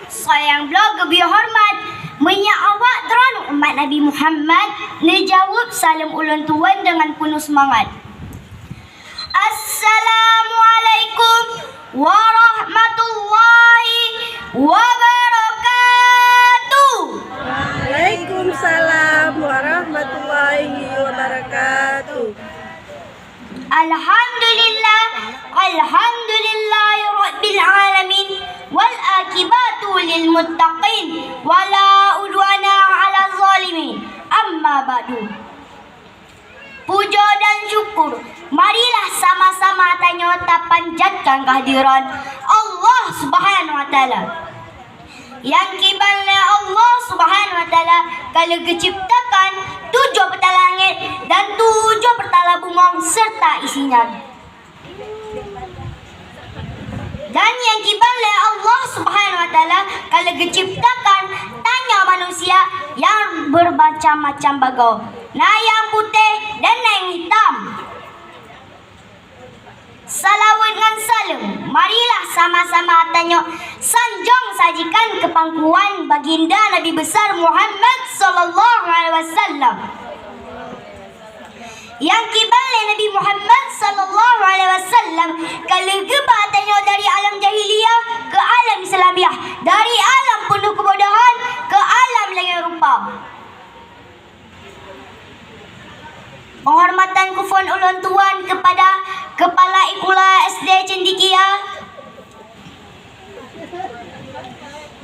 sayang blog lebih hormat menyak awak teran umat Nabi Muhammad dijawab salam ulun tuan dengan penuh semangat. Assalamualaikum warahmatullahi wabarakatuh. Waalaikumsalam warahmatullahi wabarakatuh. Alhamdulillahi rabbil alamin wal akibatu lil muttaqin wala udwana 'ala zalimin. Amma ba'du. Puja dan syukur marilah sama-sama tanya panjatkan kehadiran Allah Subhanahu wa taala. Yang kibarnya Allah Subhanahu wa taala kalau keciptakan 7 peta langit dan 7 peta bumi serta isinya. Dan yang kibarnya Allah Subhanahu wa taala kalau keciptakan tanya manusia yang bermacam-macam bagau. Nah yang putih dan yang hitam. Salawat dan salam marilah sama-sama tanya sanjung sajikan kepangkuan baginda Nabi besar Muhammad sallallahu alaihi wasallam. Yang kibarnya Nabi Muhammad sallallahu alaihi wasallam kalau gebah tanya dari alam jahiliyah ke alam Islamiah, dari alam penuh kebodohan ke alam lain rupa. Penghormatan kufon ulun tuan kepada Kepala Ikula SD Cendikia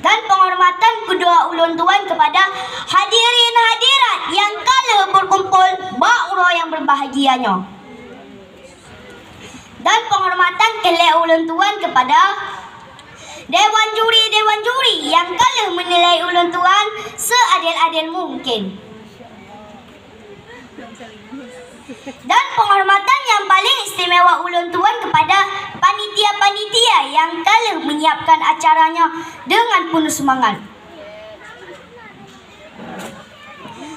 dan penghormatan kedua ulun tuan kepada hadirin hadirat yang kala berkumpul ba'ura yang berbahagianya. Dan penghormatan kelak ulun tuan kepada dewan juri yang kala menilai ulun tuan seadil-adil mungkin. Dan penghormatan yang paling istimewa ulun tuan kepada panitia-panitia yang kala menyiapkan acaranya dengan penuh semangat.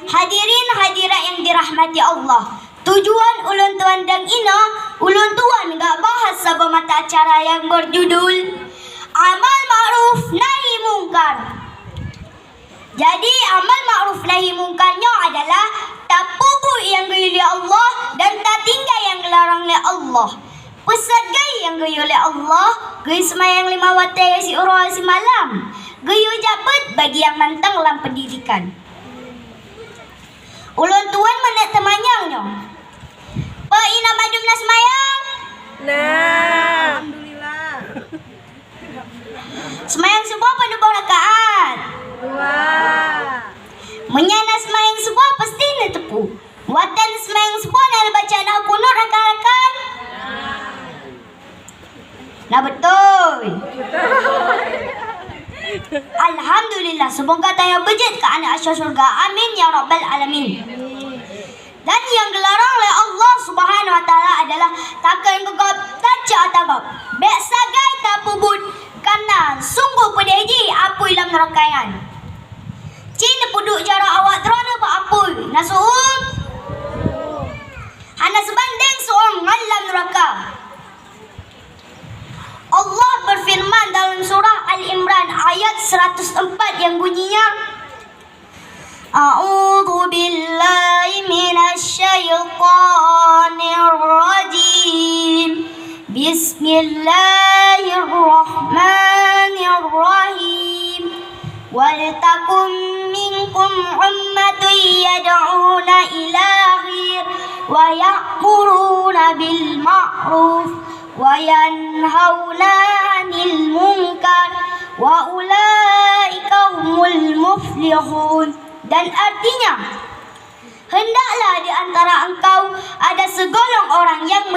Hadirin hadirat yang dirahmati Allah, tujuan ulun tuan dan ina, ulun tuan gak bahas sebuah mata acara yang berjudul Amal Ma'ruf Nahi Mungkar. Jadi amal ma'ruf nahi mungkarnya adalah tak pupuk yang gaya oleh Allah dan tak tinggal yang dilarang oleh Allah. Pesat gaya yang gaya oleh Allah, gaya semayang 5 waktu si urang si malam, gaya jabat bagi yang mantang dalam pendidikan. Ulun tuan mana temanyangnya? Pak ina madum na semayang? Nah, alhamdulillah. Semayang sebuah penuh rakaat. Wah. Menyana semayang sebuah pasti nak tepu. Watan semayang sebuah nak baca nak kunut rakan-rakan. Nah betul. Alhamdulillah, semoga tanya bejit ke anak asyar surga. Amin ya rabbal alamin. Dan yang dilarang oleh Allah Subhanahu wa taala adalah takkan gegap taca atagap. Bek sagai tak pubut karena sungguh pedeji apa ilam nerakayan. Cina puduk jarak awak terana pak apui nasuum hana sebanding suam ngalam neraka. Allah berfirman dalam surah Al-Imran ayat 104 yang bunyinya A'udzu billahi minasy syaithanir rajim. Bismillahirrahmanirrahim. Waltakum minkum ummatun yad'una ila khair wa ya'muruna bil ma'ruf wa yanhauna 'anil munkar wa ulaika humul muflihun. Dan artinya, hendaklah di antara engkau ada segolong orang yang